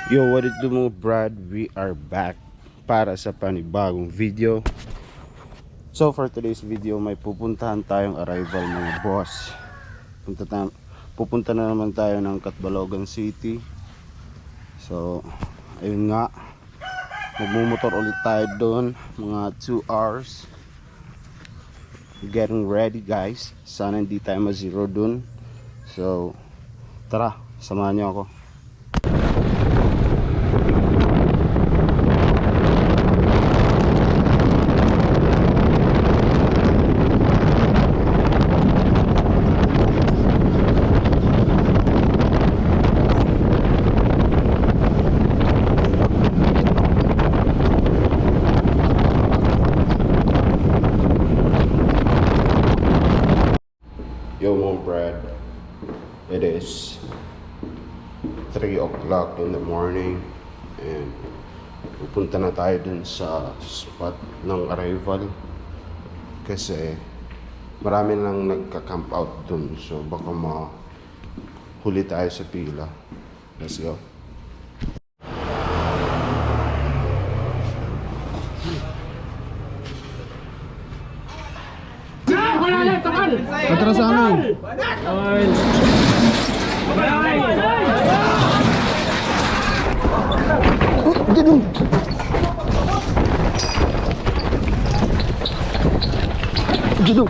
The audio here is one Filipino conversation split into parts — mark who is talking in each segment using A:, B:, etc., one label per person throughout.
A: Yo, what it do mo, Brad? We are back para sa panibagong video. So for today's video, may pupuntahan tayong arrival mga boss. Pupunta na naman tayo ng Catbalogan City. So ayun nga, magmumotor ulit tayo doon, mga 2 hours. Getting ready guys, sana hindi tayo ma-zero doon. So tara, samahan niyo ako. Yo mo Brad, it is 3 o'clock in the morning and pupunta na tayo dun sa spot ng arrival kasi marami nang nagka-camp out dun, so baka mahuli tayo sa pila. Let's go. Atrasanan. Ganun. Ganun.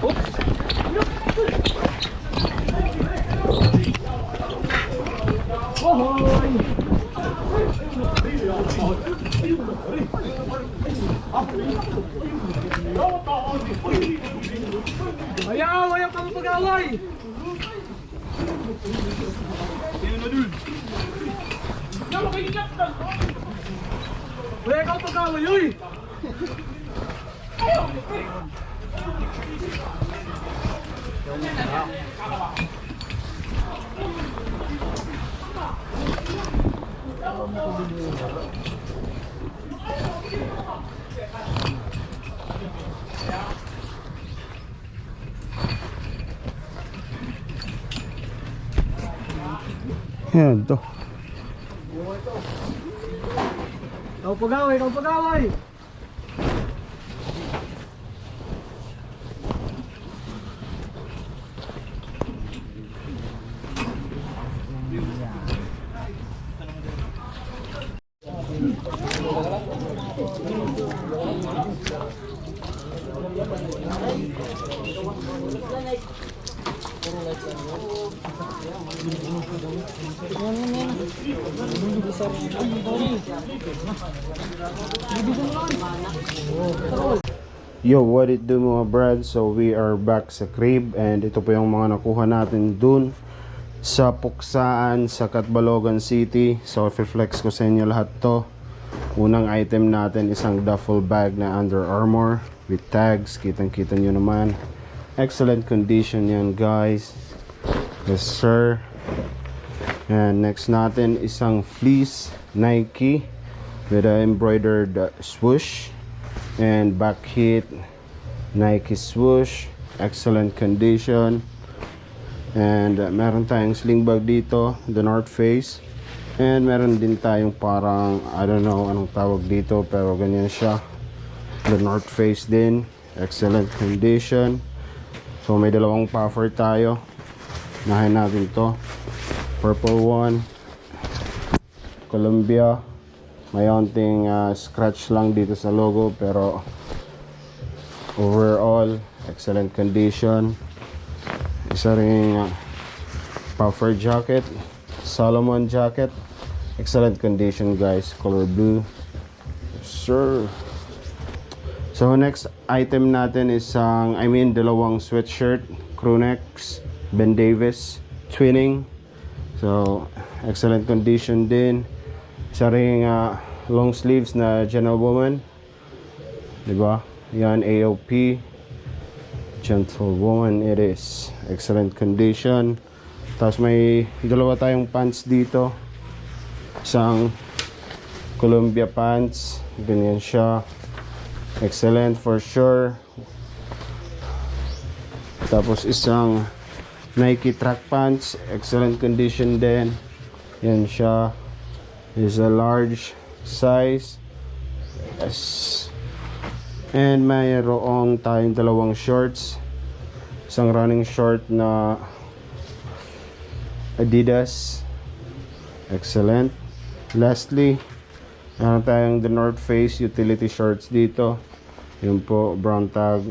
B: Ayaw kamu pegawai. Ayaw kamu pegawai, yoi.
A: Yan to.
B: Kau pegawai.
A: Yo, what it do mga Brad? So we are back sa crib and ito po yung mga nakuha natin dun sa Puksaan sa Catbalogan City. So i-flex ko sa inyo lahat to. Unang item natin, isang duffel bag na Under Armour with tags. Kitang kita nyo naman, excellent condition yan guys. Yes sir. And next natin, isang fleece Nike with an embroidered swoosh and back hit Nike swoosh, excellent condition. And meron tayong sling bag dito, the North Face. And meron din tayong parang, I don't know anong tawag dito, pero ganyan siya, the North Face din, excellent condition. So may dalawang puffer tayo, nahin natin to, purple one, Columbia. May onting scratch lang dito sa logo, pero overall excellent condition. Isa ring puffer jacket, Salomon jacket, excellent condition guys, color blue. Yes, sir. So next item natin is dalawang sweatshirt, crewnecks, Ben Davis twinning. So excellent condition din. Isa ring long sleeves na Gentlewoman, diba? Yan, AOP Gentlewoman it is, excellent condition. Tapos may dalawa tayong pants dito, isang Columbia pants, ganyan siya, excellent for sure. Tapos isang Nike track pants, excellent condition din, yan siya. is a large size. Yes. And mayroong tayong dalawang shorts. Isang running short na Adidas. Excellent. Lastly, meron tayong The North Face utility shorts dito. Yun po, brown tag.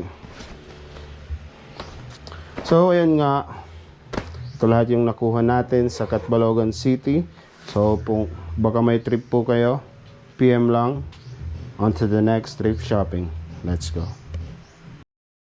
A: So, ayan nga. Ito lahat yung nakuha natin sa Catbalogan City. So, baka may trip po kayo, PM lang. On to the next trip shopping. Let's go.